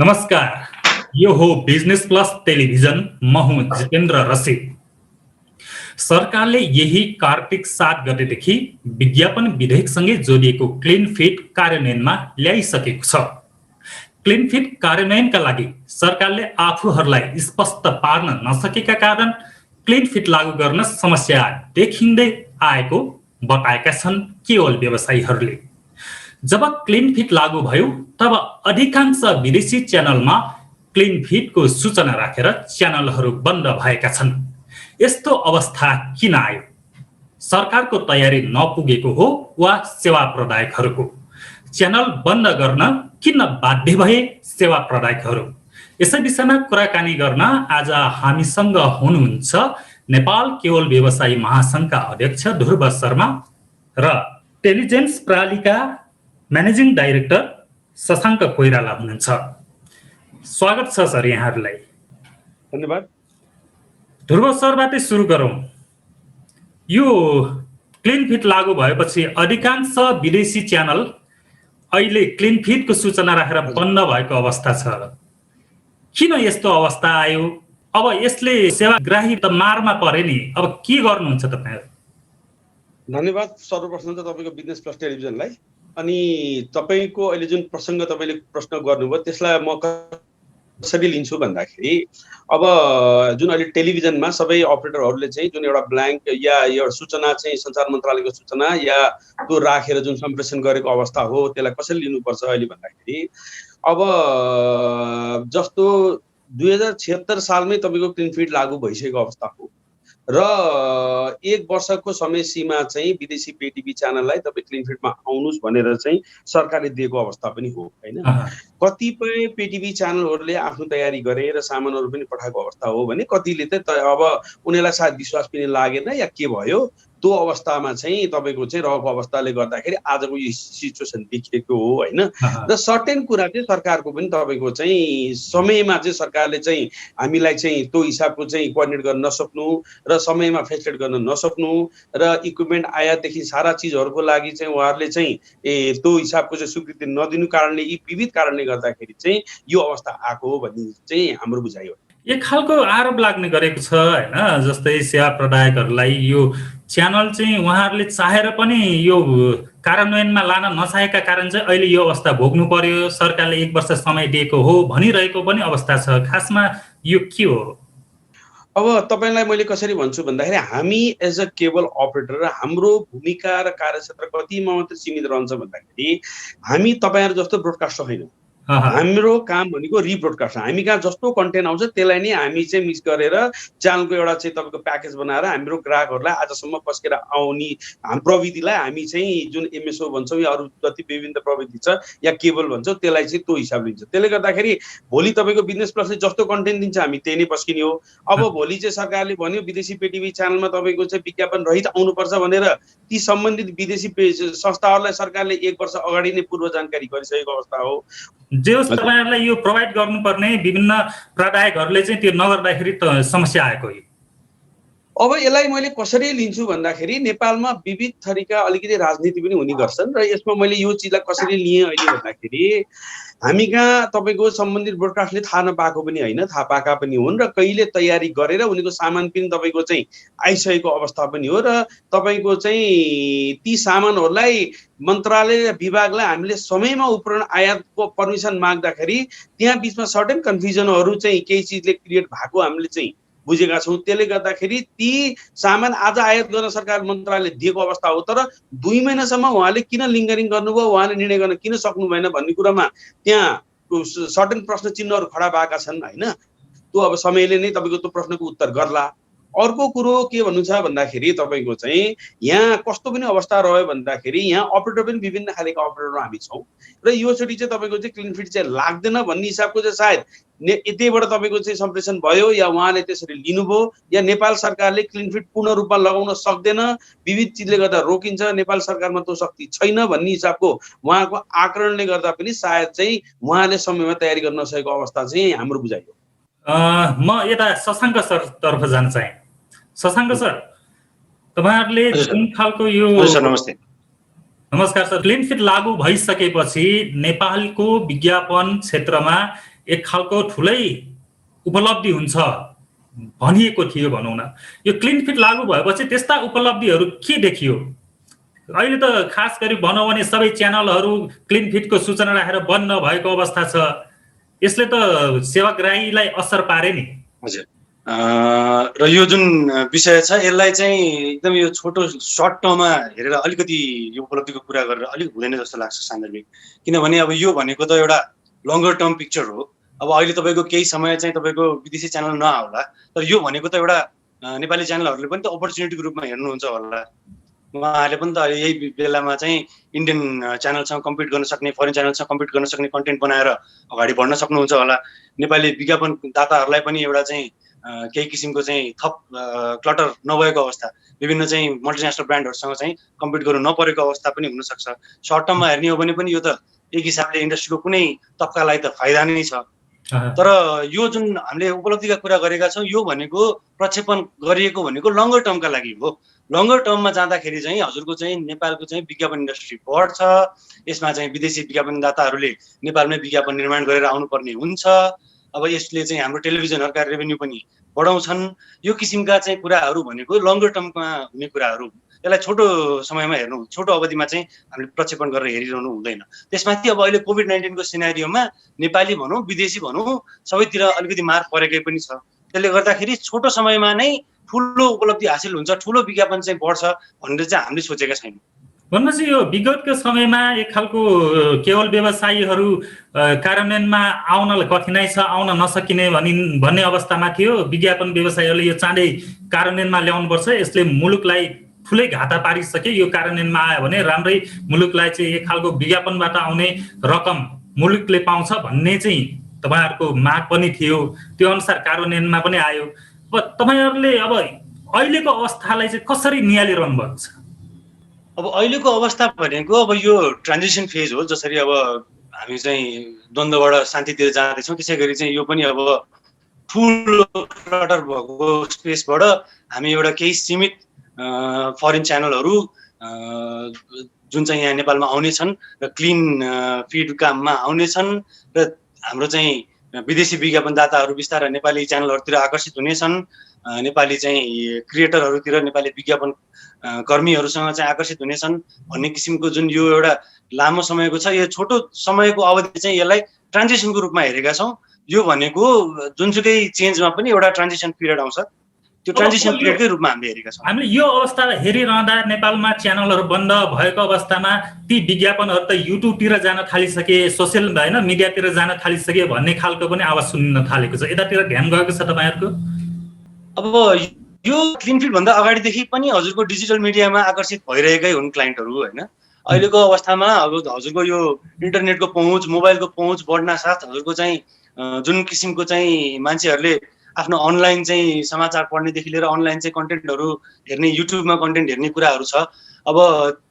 नमस्कार, यो हो बिजनेस प्लस टेलिभिजन। म हुँ जितेन्द्र रसिक। सरकारले यही कार्तिक 7 गतेदेखि विज्ञापन विधेयकसँगै जोडिएको क्लिन फिट कार्यान्वयनमा ल्याइसकेको छ। क्लिन फिट कार्यान्वयनका लागि सरकारले आफूहरूलाई स्पष्ट पार्न नसकेका कारण क्लिन फिट लागू गर्न समस्या देखिँदै आएको बताएका छन् केवल व्यवसायीहरूले। जब क्लिन फिट लागू भयो तब अधिकांश विदेशी च्यानलमा क्लिन फिटको सूचना राखेर च्यानलहरू बन्द भएका छन्। यस्तो अवस्था किन आयो? सरकारको तयारी नपुगेको हो वा सेवा प्रदायकहरूको? च्यानल बन्द गर्न किन बाध्य भए सेवा प्रदायकहरू? यसै विषयमा कुराकानी गर्न आज हामीसँग हुनुहुन्छ नेपाल केवल व्यवसायी महासंघका अध्यक्ष ध्रुव शर्मा र टेलिजेन्स प्रणालीका म्यानेजिङ डाइरेक्टर शशाङ्क कोइराला हुनुहुन्छ। स्वागत छ सर यहाँहरूलाई। धन्यवाद। ध्रुव सरबाटै सुरु गरौँ। यो क्लिन फिट लागू भएपछि अधिकांश विदेशी च्यानल अहिले क्लिन फिटको सूचना राखेर बन्द भएको अवस्था छ। किन यस्तो अवस्था आयो? अब यसले सेवाग्राही त मारमा परे नि, अब के गर्नुहुन्छ तपाईहरु? धन्यवाद सर्वप्रथम त तपाईको बिजनेस प्लस टेलिभिजनलाई। अनि तपाईको अहिले जुन प्रसंग तपाईले प्रश्न गर्नुभयो त्यसलाई म कसरी लिन्छु भन्दाखेरि अब जुन अहिले टेलिभिजनमा सबै अपरेटरहरूले चाहिँ जुन एउटा ब्ल्याङ्क या एउटा सूचना चाहिँ सञ्चार मन्त्रालयको सूचना या त्यो राखेर जुन सम्प्रेषण गरेको अवस्था हो त्यसलाई कसरी लिनुपर्छ अहिले भन्दाखेरि अब जस्तो 2076 सालमै तपाईको क्लिन फिट लागू भइसकेको अवस्था हो र 1 वर्षको समय सीमा चाहिँ विदेशी पे टिभी च्यानललाई तपाईँ क्लिन फिटमा आउनुस् भनेर चाहिँ सरकारले दिएको अवस्था पनि हो हैन। कतिपय पे टिभी च्यानलहरूले आफ्नो तयारी गरे र सामानहरू पनि पठाएको अवस्था हो भने कतिले त अब उनीहरूलाई सायद विश्वास पनि लागेन या के भयो त्यो अवस्थामा चाहिँ तपाईको चाहिँ रहेको अवस्थाले गर्दाखेरि आजको यो सिचुएसन देखिएको हो हैन। र सर्टेन कुरा चाहिँ सरकारको पनि तपाईको चाहिँ समयमा चाहिँ सरकारले चाहिँ हामीलाई चाहिँ त्यो हिसाबको चाहिँ कोअर्डिनेट गर्न नसक्नु र समयमा फेसिलिटेट गर्न नसक्नु र इक्विपमेन्ट आयातदेखि सारा चिजहरूको लागि चाहिँ उहाँहरूले चाहिँ त्यो हिसाबको चाहिँ स्वीकृति नदिनु कारणले यी विविध कारणले गर्दाखेरि चाहिँ यो अवस्था आएको हो भन्ने चाहिँ हाम्रो बुझाइ हो। एक खालको आरोप लाग्ने गरेको छ हैन, जस्तै सेवा प्रदायकहरूलाई यो च्यानल चाहिँ उहाँहरूले चाहेर पनि यो कार्यान्वयनमा लान नचाहेका कारण चाहिँ अहिले यो अवस्था भोग्नु पर्यो, सरकारले 1 वर्ष समय दिएको हो भनिरहेको पनि अवस्था छ। खासमा यो के हो? अब तपाईलाई मैले कसरी भन्छु भन्दाखेरि हामी एज अ केबल अपरेटर हाम्रो भूमिका र कार्यक्षेत्र कतिमा मात्र सीमित रहन्छ भन्दाखेरि हामी तपाईहरु जस्तो ब्रोडकास्टर होइन। हाम्रो काम भनेको रिब्रोडकास्ट। हामी कहाँ जस्तो कन्टेन्ट आउँछ त्यसलाई नै हामी चाहिँ मिक्स गरेर च्यानलको एउटा चाहिँ तपाईको प्याकेज बनाएर हाम्रो ग्राहकहरूलाई आजसम्म पस्केर आउने हाम्रो प्रविधिलाई हामी चाहिँ जुन एमएसओ भन्छौँ या अरू जति विभिन्न प्रविधि छ या केबल भन्छौँ त्यसलाई चाहिँ त्यो हिसाब लिन्छ। त्यसले गर्दाखेरि भोलि तपाईको बिजनेस प्लसले जस्तो कन्टेन्ट दिन्छ हामी त्यही नै पस्किने हो। अब भोलि चाहिँ सरकारले भन्यो विदेशी पे टिभी च्यानलमा तपाईको चाहिँ विज्ञापन रहित आउनुपर्छ भनेर ती सम्बन्धित विदेशी संस्थाहरूलाई सरकारले 1 वर्ष अगाडि नै पूर्व जानकारी गरिसकेको अवस्था हो। जे होस् तपाईहरुलाई यो प्रोवाइड गर्नुपर्ने विभिन्न प्रदायकहरूले चाहिँ त्यो नगर्दाखेरि त समस्या आएको हो। अब यसलाई मैले कसरी लिन्छु भन्दाखेरि नेपालमा विविध थरीका अलिकति राजनीति पनि हुने गर्छन् र यसमा मैले यो चिजलाई कसरी लिएँ अहिले भन्दाखेरि हामी कहाँ तपाईको सम्बन्धित ब्रोडकास्टले थाहा नपाएको पनि होइन, थाहा पाएका पनि हुन् र कहिले तयारी गरेर उनीको सामान पनि तपाईको चाहिँ आइसकेको अवस्था पनि हो र तपाईको चाहिँ ती सामानहरूलाई मन्त्रालय विभागलाई हामीले समयमा उपकरण आयातको पर्मिसन माग्दाखेरि त्यहाँ बीचमा सर्टेन कन्फ्युजनहरू चाहिँ केही चिजले क्रिएट भएको हामीले चाहिँ बुझेका छौँ। त्यसले गर्दाखेरि ती सामान आज आयात गर्न सरकार मन्त्रालयले दिएको अवस्था हो तर 2 महिनासम्म उहाँले किन लिङ्गरिङ गर्नुभयो, उहाँले निर्णय गर्न किन सक्नु भएन भन्ने कुरामा त्यहाँ सर्टेन प्रश्न चिन्हहरू खडा भएका छन् हैन। त्यो अब समयले नै तपाईको त्यो प्रश्नको उत्तर गर्ला। अर्को कुरो के भन्नु छ भन्दाखेरि तपाईको चाहिँ यहाँ कस्तो पनि अवस्था रह्यो भन्दाखेरि यहाँ अपरेटर पनि विभिन्न खालेका अपरेटर हामी छौँ र योचोटि चाहिँ तपाईको चाहिँ क्लिन फिट चाहिँ लाग्दैन भन्ने हिसाबको चाहिँ सायद यतैबाट तपाईको चाहिँ सम्प्रेषण भयो या उहाँले त्यसरी लिनुभयो या नेपाल सरकारले क्लिन फिट पूर्ण रूपमा लगाउन सक्दैन, विविध चिजले गर्दा रोकिन्छ, नेपाल सरकारमा त्यो शक्ति छैन भन्ने हिसाबको उहाँको आकरणले गर्दा पनि सायद चाहिँ उहाँले समयमा तयारी गर्न नसकेको अवस्था चाहिँ हाम्रो बुझाइ हो। म यता शशाङ्क सर तर्फ जान चाहे। शशाङ्क सर, तपाईहरुले जुन खालको यो नमस्ते। नमस्कार सर। क्लिन फिट लागू भइसकेपछि नेपालको विज्ञापन क्षेत्रमा एक खालको ठुलै उपलब्धि हुन्छ भनिएको थियो भनौँ न। यो क्लिन फिट लागू भएपछि त्यस्ता उपलब्धिहरू के देखियो? अहिले त खास गरी भनौँ भने सबै च्यानलहरू क्लिन फिटको सूचना राखेर बन्द भएको अवस्था छ। यसले त सेवाग्राहीलाई असर पारे नि। हजुर, र यो जुन विषय छ यसलाई चाहिँ एकदम यो छोटो सर्ट टर्ममा हेरेर अलिकति यो उपलब्धिको कुरा गरेर अलिक हुँदैन जस्तो लाग्छ सान्दर्भिक। किनभने अब यो भनेको त एउटा लङ्गर टर्म पिक्चर हो। अब अहिले तपाईँको केही समय चाहिँ तपाईँको विदेशी च्यानल नआउला, तर यो भनेको त एउटा नेपाली च्यानलहरूले पनि त अपर्च्युनिटीको रूपमा हेर्नुहुन्छ होला। उहाँहरूले पनि त यही बेलामा चाहिँ इन्डियन च्यानलसँग कम्पिट गर्न सक्ने, फरेन च्यानलसँग कम्पिट गर्न सक्ने कन्टेन्ट बनाएर अगाडि बढ्न सक्नुहुन्छ होला। नेपाली विज्ञापनदाताहरूलाई पनि एउटा चाहिँ केही किसिमको चाहिँ थप क्लटर नभएको अवस्था, विभिन्न चाहिँ मल्टिनेसनल ब्रान्डहरूसँग चाहिँ कम्पिट गर्नु नपरेको अवस्था पनि हुनसक्छ। सर्ट टर्ममा हेर्ने हो भने पनि यो त एक हिसाबले इन्डस्ट्रीको कुनै तबकालाई त फाइदा नै छ। तर यो जुन हामीले उपलब्धिका कुरा गरेका छौँ यो भनेको प्रक्षेपण गरिएको भनेको लङ्गर टर्मका लागि हो। लङ्गर टर्ममा जाँदाखेरि चाहिँ हजुरको चाहिँ नेपालको चाहिँ विज्ञापन इन्डस्ट्री बढ्छ। यसमा चाहिँ विदेशी विज्ञापनदाताहरूले नेपालमै विज्ञापन निर्माण गरेर आउनुपर्ने हुन्छ। अब यसले चाहिँ हाम्रो टेलिभिजनहरूका रेभेन्यू पनि बढाउँछन्। यो किसिमका चाहिँ कुराहरू भनेको लङ्गर टर्ममा हुने कुराहरू। यसलाई छोटो समयमा हेर्नु, छोटो अवधिमा चाहिँ हामीले प्रक्षेपण गरेर हेरिरहनु हुँदैन। त्यसमाथि अब अहिले कोभिड-19को सिनारियोमा नेपाली भनौँ विदेशी भनौँ सबैतिर अलिकति मार परेकै पनि छ। त्यसले गर्दाखेरि छोटो समयमा नै ठुलो उपलब्धि हासिल हुन्छ, ठुलो विज्ञापन चाहिँ बढ्छ भनेर चाहिँ हामीले सोचेका छैनौँ। भनेपछि यो विगतको समयमा एक खालको केवल व्यवसायीहरू कार्यान्वयनमा आउनलाई कठिनाइ छ, आउन नसकिने भन्ने अवस्थामा थियो। विज्ञापन व्यवसायीहरूले यो चाँडै कार्यान्वयनमा ल्याउनुपर्छ, यसले मुलुकलाई ठुलै घाटा पारिसक्यो। यो कार्यान्वयनमा आयो भने राम्रै मुलुकलाई चाहिँ एक खालको विज्ञापनबाट आउने रकम मुलुकले पाउँछ भन्ने चाहिँ तपाईँहरूको माग पनि थियो। त्यो अनुसार कार्यान्वयनमा पनि आयो। अब तपाईँहरूले अब अहिलेको अवस्थालाई चाहिँ कसरी निहालिरहनु भएको छ? अब अहिलेको अवस्था भनेको अब यो ट्रान्जिसन फेज हो। जसरी अब हामी चाहिँ द्वन्द्वबाट शान्तितिर जाँदैछौँ त्यसै गरी चाहिँ यो पनि अब ठुलो क्लटर भएको स्पेसबाट हामी एउटा केही सीमित फरेन च्यानलहरू जुन चाहिँ यहाँ नेपालमा आउनेछन् र क्लिन फिड काममा आउनेछन् र हाम्रो चाहिँ विदेशी विज्ञापनदाताहरू बिस्तारै नेपाली च्यानलहरूतिर आकर्षित हुनेछन्। नेपाली चाहिँ क्रिएटरहरूतिर, नेपाली विज्ञापन कर्मीहरूसँग चाहिँ आकर्षित हुनेछन् भन्ने किसिमको जुन यो एउटा लामो समयको छ, यो छोटो समयको अवधि चाहिँ यसलाई ट्रान्जिसनको रूपमा हेरेका छौँ। यो भनेको जुनसुकै चेन्जमा पनि एउटा ट्रान्जिसन पिरियड आउँछ, त्यो ट्रान्जिसन पिरियडकै रूपमा हामीले हेरेका छौँ। हामीले यो अवस्था हेरिरहँदा नेपालमा च्यानलहरू बन्द भएको अवस्थामा ती विज्ञापनहरू त युट्युबतिर जान थालिसके, सोसियल होइन मिडियातिर जान थालिसके भन्ने खालको पनि आवाज सुन्न थालेको छ। यतातिर ध्यान गएको छ तपाईँहरूको? अब यो क्लिन फिट भन्दा अगाडिदेखि पनि हजुरको डिजिटल मिडियामा आकर्षित भइरहेकै हुन् क्लाइन्टहरू होइन। अहिलेको अवस्थामा अब हजुरको यो इन्टरनेटको पहुँच, मोबाइलको पहुँच बढ्न साथ हजुरको चाहिँ जुन किसिमको चाहिँ मान्छेहरूले आफ्नो अनलाइन चाहिँ समाचार पढ्नेदेखि लिएर अनलाइन चाहिँ कन्टेन्टहरू हेर्ने, युट्युबमा कन्टेन्ट हेर्ने कुराहरू छ। अब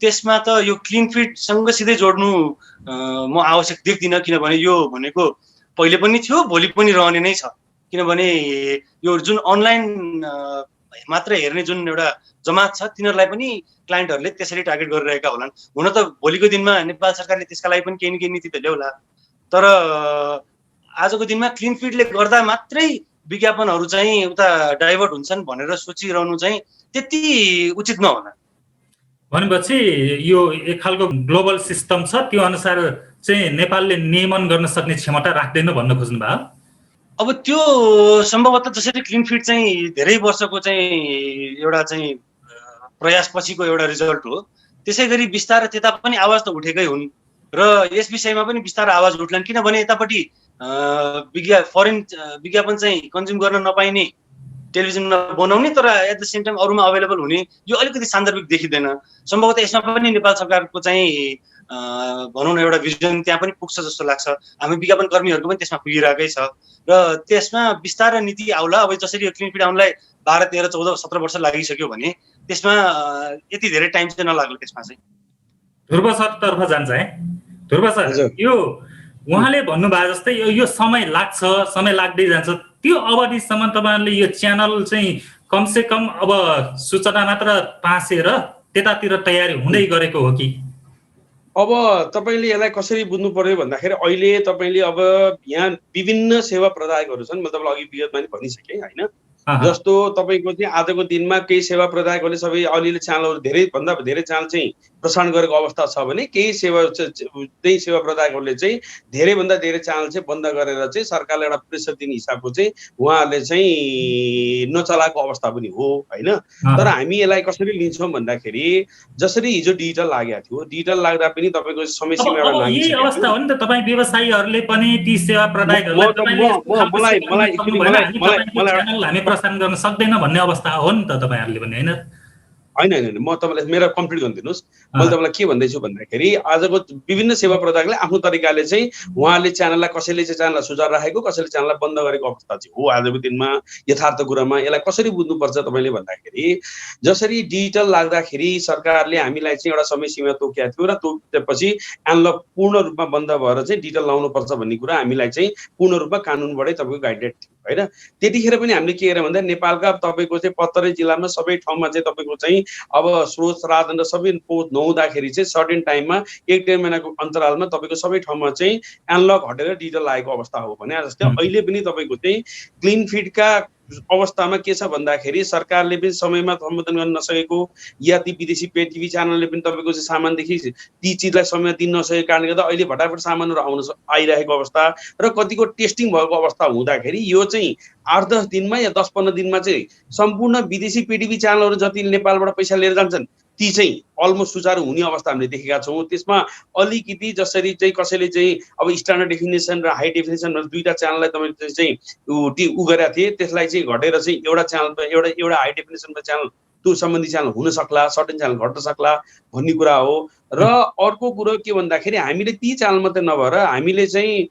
त्यसमा त यो क्लिन फिटसँग सिधै जोड्नु म आवश्यक देख्दिनँ। किनभने यो भनेको पहिले पनि थियो, भोलि पनि रहने नै छ। किनभने यो जुन अनलाइन मात्र हेर्ने जुन एउटा जमात छ तिनीहरूलाई पनि क्लाइन्टहरूले त्यसरी टार्गेट गरिरहेका होलान्। हुन त भोलिको दिनमा नेपाल सरकारले त्यसका लागि पनि केही न केही नीति त ल्याउला। तर आजको दिनमा क्लिन फिटले गर्दा मात्रै विज्ञापनहरू चाहिँ उता डाइभर्ट हुन्छन् भनेर सोचिरहनु चाहिँ त्यति उचित नहोला। भनेपछि यो एक खालको ग्लोबल सिस्टम छ, त्यो अनुसार चाहिँ नेपालले नियमन गर्न सक्ने क्षमता राख्दैन भन्न खोज्नु भयो? अब त्यो सम्भवतः जसरी क्लिन फिट चाहिँ धेरै वर्षको चाहिँ एउटा चाहिँ प्रयासपछिको एउटा रिजल्ट हो, त्यसै गरी बिस्तारै त्यता पनि आवाज त उठेकै हुन् र यस विषयमा पनि बिस्तारै आवाज उठ्लान्। किनभने यतापट्टि फरेन विज्ञापन चाहिँ कन्ज्युम गर्न नपाइने, टेलिभिजनमा बनाउने तर एट द सेम टाइम अरूमा अभाइलेबल हुने यो अलिकति सान्दर्भिक देखिँदैन। सम्भवतः यसमा पनि नेपाल सरकारको चाहिँ भनौँ न एउटा भिजन त्यहाँ पनि पुग्छ जस्तो लाग्छ। हामी विज्ञापन कर्मीहरूको पनि त्यसमा पुगिरहेकै छ र त्यसमा बिस्तारै नीति आउला। अब जसरी यो क्लिन फिट आउनलाई 12, 13, 14, 17 वर्ष लागिसक्यो भने त्यसमा यति धेरै टाइम चाहिँ नलाग्ला। त्यसमा चाहिँ ध्रुव सरतर्फ जान्छ है। ध्रुव सर, यो उहाँले भन्नुभयो जस्तै यो समय लाग्छ, समय लाग्दै जान्छ। त्यो अवधिसम्म तपाईँहरूले यो च्यानल चाहिँ कमसे कम अब सूचना मात्र पासेर त्यतातिर तयारी हुँदै गरेको हो कि? अब तपाईँले यसलाई कसरी बुझ्नु पर्यो भन्दाखेरि अहिले तपाईँले अब यहाँ विभिन्न सेवा प्रदायकहरू छन्, म तपाईँलाई अघि विगतमा नि भनिसकेँ होइन। जस्तो तपाईँको चाहिँ आजको दिनमा केही सेवा प्रदायकहरूले सबै अलिअलि च्यानलहरू धेरैभन्दा धेरै च्यानल चाहिँ प्रसारण गरेको अवस्था छ भने केही त्यही सेवा प्रदायकहरूले चाहिँ धेरैभन्दा धेरै च्यानल चाहिँ बन्द गरेर चाहिँ सरकारले एउटा प्रेसर दिने हिसाबको चाहिँ उहाँहरूले चाहिँ नचलाएको अवस्था पनि हो होइन। तर हामी यसलाई कसरी लिन्छौँ भन्दाखेरि जसरी हिजो डिजिटल लागेको थियो, डिजिटल लाग्दा पनि तपाईँको समय सीमा एउटा यही अवस्था हो नि त, तपाईँ व्यवसायीहरूले पनि ती सेवा प्रदायकहरूलाई हामी प्रसारण गर्न सक्दैन भन्ने अवस्था हो नि त तपाईँहरूले पनि होइन। होइन म तपाईँलाई मेरो कम्प्लिट गरिदिनुहोस्। मैले तपाईँलाई के भन्दैछु भन्दाखेरि आजको विभिन्न सेवा प्रदायकले आफ्नो तरिकाले चाहिँ उहाँले च्यानललाई कसैले चाहिँ च्यानललाई सुचारू राखेको, कसैले च्यानललाई बन्द गरेको अवस्था चाहिँ हो आजको दिनमा। यथार्थ कुरामा यसलाई कसरी बुझ्नुपर्छ तपाईँले भन्दाखेरि जसरी डिजिटल लाग्दाखेरि सरकारले हामीलाई चाहिँ एउटा समय सीमा तोकेको थियो र तोकेपछि एनालग पूर्ण रूपमा बन्द भएर चाहिँ डिजिटल लाउनुपर्छ भन्ने कुरा हामीलाई चाहिँ पूर्ण रूपमा कानुनबाटै तपाईँको गाइडेड थियो होइन। त्यतिखेर पनि हामीले के गरेर भन्दा नेपालका तपाईँको चाहिँ 72 जिल्लामा सबै ठाउँमा चाहिँ तपाईँको चाहिँ अब स्रोत साधन र सबै नहुँदाखेरि चाहिँ सर्टेन टाइममा 1-1.5 महिनाको अन्तरालमा तपाईँको सबै ठाउँमा चाहिँ एनालग हटेर डिजिटल लागेको अवस्था हो भने जस्तै अहिले पनि तपाईँको चाहिँ क्लिन फिडका अवस्थामा के छ भन्दाखेरि सरकारले पनि समयमा सम्बोधन गर्न नसकेको या ती विदेशी पे टिभी च्यानलले पनि तपाईँको चाहिँ सामानदेखि ती चिजलाई समय दिन नसकेको कारणले गर्दा अहिले भटाभट सामानहरू आइरहेको अवस्था र कतिको टेस्टिङ भएको अवस्था हुँदाखेरि यो चाहिँ 8-10 दिनमा या 10-15 दिनमा चाहिँ सम्पूर्ण विदेशी पे टिभी च्यानलहरू जति नेपालबाट पैसा लिएर जान्छन् ती चाहिँ अलमोस्ट सुचारू हुने अवस्था हामीले देखेका छौँ। त्यसमा अलिकति जसरी चाहिँ कसैले चाहिँ अब स्ट्यान्डर्ड डेफिनेसन र हाई डेफिनेसन दुईवटा च्यानललाई तपाईँले चाहिँ उ गरेका थिए, त्यसलाई चाहिँ घटेर चाहिँ एउटा च्यानल एउटा हाई डेफिनेसनको च्यानल त्यो सम्बन्धी च्यानल हुन सक्ला, सर्टेन च्यानल घट्न सक्ला भन्ने कुरा हो। र अर्को कुरो के भन्दाखेरि हामीले ती च्यानल मात्रै नभएर हामीले चाहिँ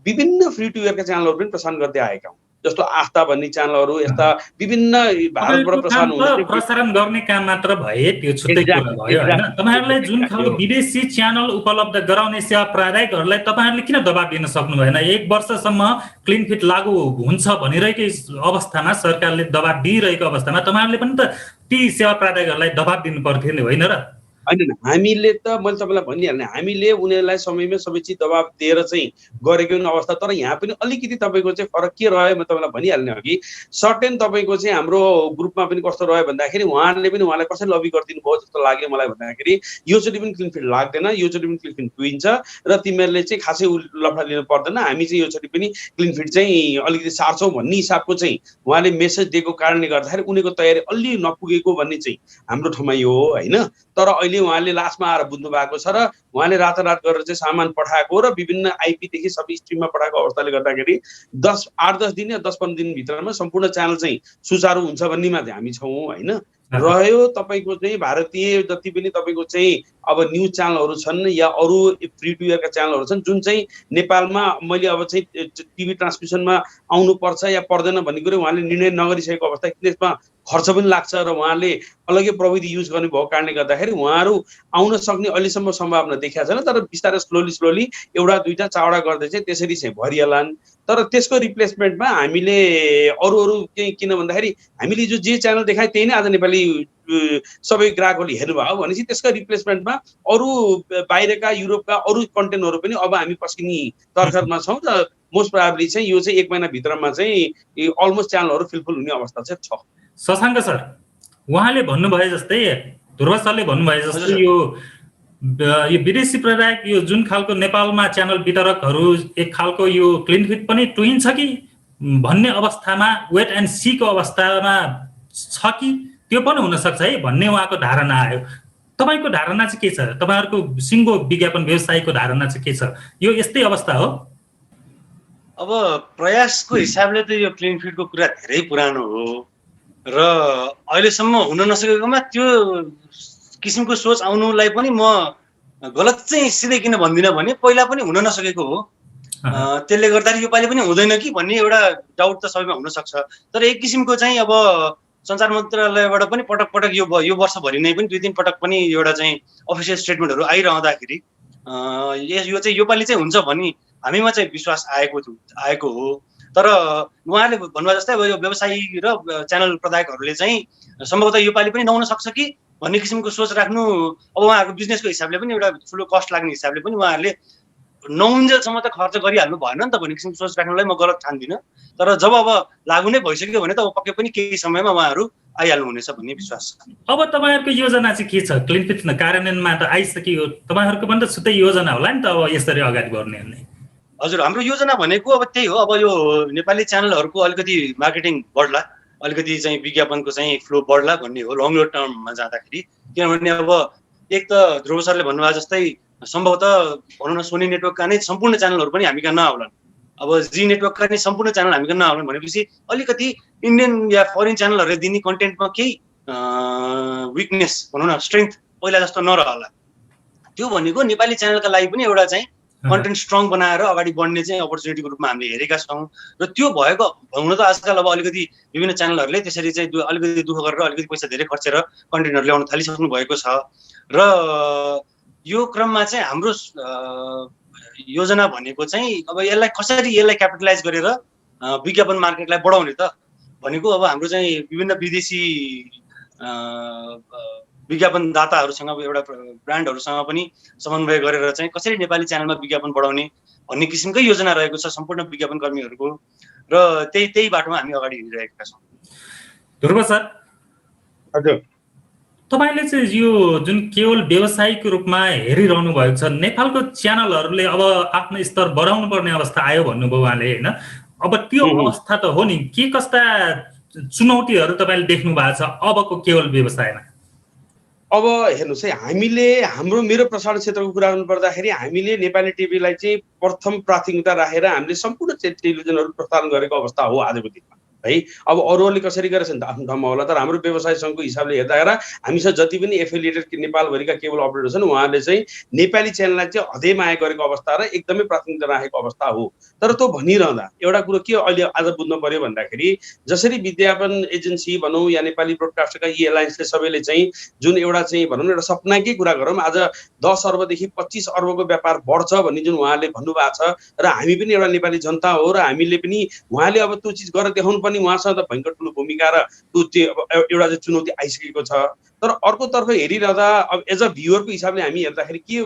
विभिन्न फ्री टु एयरका च्यानलहरू पनि प्रसारण गर्दै आएका हौँ। जस्तो आस्था भन्ने च्यानलहरू यस्ता विभिन्न भारतबाट प्रसारण गर्ने काम मात्र भए त्यो छुट्टै कुरा भयो हैन। तपाईहरुले जुन खालको विदेशी च्यानल उपलब्ध गराउने सेवा प्रदायकहरूलाई तपाईहरुले किन दबाब दिन सक्नु भएन? 1 वर्षसम्म क्लिन फिट लागू हुन्छ भनिरहेकै अवस्थामा सरकारले दबाब दिइरहेको अवस्थामा तपाईहरुले पनि त ती सेवा प्रदायकहरूलाई दबाब दिनु पर्थ्यो नि होइन र? होइन हामीले त मैले तपाईँलाई भनिहाल्ने हामीले उनीहरूलाई समयमै सबै चिज दबाब दिएर चाहिँ गरेको अवस्था। तर यहाँ पनि अलिकति तपाईँको चाहिँ फरक के रह्यो म तपाईँलाई भनिहाल्ने अघि सर्टेन तपाईँको चाहिँ हाम्रो ग्रुपमा पनि कस्तो रह्यो भन्दाखेरि उहाँलाई कसरी लबी गरिदिनु भयो जस्तो लाग्यो मलाई भन्दाखेरि योचोटि पनि क्लिन फिट लाग्दैन, योचोटि पनि क्लिन फिट तुइन्छ र तिमीहरूले चाहिँ खासै लफडा लिनु पर्दैन, हामी चाहिँ योचोटि पनि क्लिन फिट चाहिँ अलिकति सार्छौँ भन्ने हिसाबको चाहिँ उहाँले मेसेज दिएको कारणले गर्दाखेरि उनीहरूको तयारी अलि नपुगेको भन्ने चाहिँ हाम्रो ठाउँमा यो हो होइन। तर अहिले उहाँले लास्टमा आएर बुझ्नु भएको छ र उहाँले रातारात गरेर चाहिँ सामान पठाएको र विभिन्न आइपीदेखि सबै स्ट्रिममा पठाएको अवस्थाले गर्दाखेरि 8-10 दिन या 10-15 दिनभित्रमा सम्पूर्ण च्यानल चाहिँ सुचारू हुन्छ भन्नेमा चाहिँ हामी छौँ होइन। रह्यो तपाईँको चाहिँ भारतीय जति पनि तपाईँको चाहिँ अब न्युज च्यानलहरू छन् या अरू फ्री टु एयरका च्यानलहरू छन् जुन चाहिँ नेपालमा मैले अब चाहिँ टिभी ट्रान्समिसनमा आउनुपर्छ या पर्दैन भन्ने कुरो उहाँले निर्णय नगरिसकेको अवस्था, त्यसमा खर्च पनि लाग्छ र उहाँले अलग्गै प्रविधि युज गर्नुभएको कारणले गर्दाखेरि उहाँहरू आउन सक्ने अहिलेसम्म सम्भावना देखिएको छैन। तर बिस्तारै स्लोली एउटा दुईटा चावडा गर्दै चाहिँ त्यसरी चाहिँ भरिहालान्। तर त्यसको रिप्लेसमेन्टमा हामीले अरू केही किन भन्दाखेरि हामीले जे च्यानल देखाए त्यही नै आज नेपाली सबै ग्राहकहरूले हेर्नुभयो भनेपछि त्यसको रिप्लेसमेन्टमा अरू बाहिरका युरोपका अरू कन्टेन्टहरू पनि अब हामी पस्किने तर्खरमा छौँ र मोस्ट प्रोबेबली चाहिँ यो चाहिँ 1 महिनाभित्रमा चाहिँ अलमोस्ट च्यानलहरू फिलफुल हुने अवस्था चाहिँ छ। शशाङ्क सर, उहाँले भन्नुभए जस्तै ध्रुव सरले भन्नुभए जस्तै यो विदेशी प्रदायक यो जुन खालको नेपालमा च्यानल वितरकहरू एक खालको यो क्लिन फिट पनि टुइन्छ कि भन्ने अवस्थामा वेट एन्ड सीको अवस्थामा छ कि त्यो पनि हुन सक्छ है भन्ने उहाँको धारणा आयो। तपाईको धारणा चाहिँ के छ? तपाईहरुको सिङ्गो विज्ञापन व्यवसायको धारणा चाहिँ के छ? यो यस्तै अवस्था हो? अब प्रयासको हिसाबले त यो क्लिन फिटको कुरा धेरै पुरानो हो र अहिलेसम्म हुन नसकेकोमा त्यो किसिमको सोच आउनुलाई पनि म गलत चाहिँ सिधै किन भन्दिनँ भने पहिला पनि हुन नसकेको हो। त्यसले गर्दाखेरि योपालि पनि हुँदैन कि भन्ने एउटा डाउट त सबैमा हुनसक्छ। तर एक किसिमको चाहिँ अब सञ्चार मन्त्रालयबाट पनि पटक पटक यो वर्षभरि नै पनि 2-3 पटक पनि एउटा चाहिँ अफिसियल स्टेटमेन्टहरू आइरहँदाखेरि यो चाहिँ योपालि चाहिँ हुन्छ भन्ने हामीमा चाहिँ विश्वास आएको हो तर उहाँले भन्नुभयो जस्तै अब यो व्यवसायी र च्यानल प्रदायकहरूले चाहिँ सम्भवतः योपालि पनि नहुन सक्छ कि भन्ने किसिमको सोच राख्नु, अब उहाँहरूको बिजनेसको हिसाबले पनि एउटा ठुलो कस्ट लाग्ने हिसाबले पनि उहाँहरूले नहुन्जेलसम्म त खर्च गरिहाल्नु भएन नि त भन्ने किसिमको सोच राख्नुलाई म गलत ठान्दिनँ। तर जब अब लागु नै भइसक्यो भने त अब पक्कै पनि केही समयमा उहाँहरू आइहाल्नु हुनेछ भन्ने विश्वास छ। अब तपाईँहरूको योजना चाहिँ के छ? क्लिनफिट कार्यान्वयनमा त आइसक्यो, तपाईँहरूको पनि त छुट्टै योजना होला नि त अब यसरी अगाडि बढ्ने भन्ने। हजुर, हाम्रो योजना भनेको अब त्यही हो, अब यो नेपाली च्यानलहरूको अलिकति मार्केटिङ बढ्ला, अलिकति चाहिँ विज्ञापनको चाहिँ फ्लो बढ्ला भन्ने हो लङ टर्ममा जाँदाखेरि। किनभने अब एक त ध्रुव सरले भन्नुभयो जस्तै सम्भवतः भनौँ न सोनी नेटवर्कका नै सम्पूर्ण च्यानलहरू पनि हामी कहाँ नआउलान्, अब जी नेटवर्कका नै सम्पूर्ण च्यानल हामी कहाँ नआउलान् भनेपछि अलिकति इन्डियन या फरेन च्यानलहरूले दिने कन्टेन्टमा केही विकनेस भनौँ न स्ट्रेङ्थ पहिला जस्तो नरहला। त्यो भनेको नेपाली च्यानलका लागि पनि एउटा चाहिँ कन्टेन्ट स्ट्रङ बनाएर अगाडि बढ्ने चाहिँ अपर्च्युनिटीको रूपमा हामीले हेरेका छौँ। र त्यो भएको हुन त आजकल अब अलिकति विभिन्न च्यानलहरूले त्यसरी चाहिँ अलिकति दुःख गरेर अलिकति पैसा धेरै खर्चेर कन्टेन्टहरू ल्याउन थालिसक्नु भएको छ। र यो क्रममा चाहिँ हाम्रो योजना भनेको चाहिँ अब यसलाई क्यापिटलाइज गरेर विज्ञापन मार्केटलाई बढाउने त भनेको अब हाम्रो चाहिँ विभिन्न विदेशी विज्ञापनदाताहरूसँग एउटा ब्रान्डहरूसँग पनि समन्वय गरेर चाहिँ कसरी नेपाली च्यानलमा विज्ञापन बढाउने भन्ने किसिमकै योजना रहेको छ सम्पूर्ण विज्ञापन कर्मीहरूको। र त्यही बाटोमा हामी अगाडि हिँडिरहेका छौँ। ध्रुव सर, हजुर, तपाईँले चाहिँ यो जुन केवल व्यवसायिक रूपमा हेरिरहनु भएको छ, नेपालको च्यानलहरूले अब आफ्नो स्तर बढाउनु पर्ने अवस्था आयो भन्नुभयो उहाँले होइन? अब त्यो अवस्था त हो नि, के कस्ता चुनौतीहरू तपाईँले देख्नु भएको छ अबको केवल व्यवसायमा? अब हेर्नुहोस् है, हामीले मेरो प्रसारण क्षेत्रको कुरा गर्नु पर्दाखेरि हामीले नेपाली टिभीलाई चाहिँ प्रथम प्राथमिकता राखेर हामीले सम्पूर्ण टेलिभिजनहरू प्रसारण गरेको अवस्था हो आजको दिनमा है। अब अरूहरूले कसरी गरेछन् त आफ्नो ठाउँमा होला, तर हाम्रो व्यवसाय सङ्घको हिसाबले हेर्दा हामीसँग जति पनि एफिलिएटेड नेपालभरिका केबल अपरेटर छन् उहाँहरूले चाहिँ नेपाली च्यानललाई चाहिँ हदै माया गरेको अवस्था र एकदमै प्राथमिकता राखेको अवस्था हो। तर त्यो भनिरहँदा एउटा कुरो के अहिले आज बुझ्नु पर्यो भन्दाखेरि जसरी विज्ञापन एजेन्सी भनौँ या नेपाली ब्रोडकास्टरका यी एलायन्सले सबैले चाहिँ जुन एउटा चाहिँ भनौँ न एउटा सपनाकै कुरा गरौँ, आज 10 अर्बदेखि 25 अर्बको व्यापार बढ्छ भन्ने जुन उहाँले भन्नुभएको छ र हामी पनि एउटा नेपाली जनता हो र हामीले पनि उहाँले अब त्यो चिज गरेर देखाउनु पनि उहाँसँग त भयङ्कर ठुलो भूमिका र त्यो एउटा चाहिँ चुनौती आइसकेको छ। तर अर्कोतर्फ हेरिरहँदा अब एज अ भ्युअरको हिसाबले हामी हेर्दाखेरि के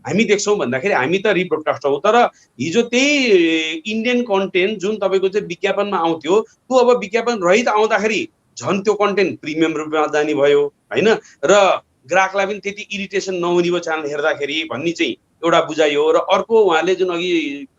हामी देख्छौँ भन्दाखेरि हामी त रिब्रोडकास्टर हौ, तर हिजो त्यही इन्डियन कन्टेन्ट जुन तपाईँको चाहिँ विज्ञापनमा आउँथ्यो त्यो अब विज्ञापन रहित आउँदाखेरि झन् त्यो कन्टेन्ट प्रिमियम रूपमा जाने भयो होइन, र ग्राहकलाई पनि त्यति इरिटेसन नहुने भयो च्यानल हेर्दाखेरि भन्ने चाहिँ एउटा बुझाइ हो। र अर्को उहाँले जुन अघि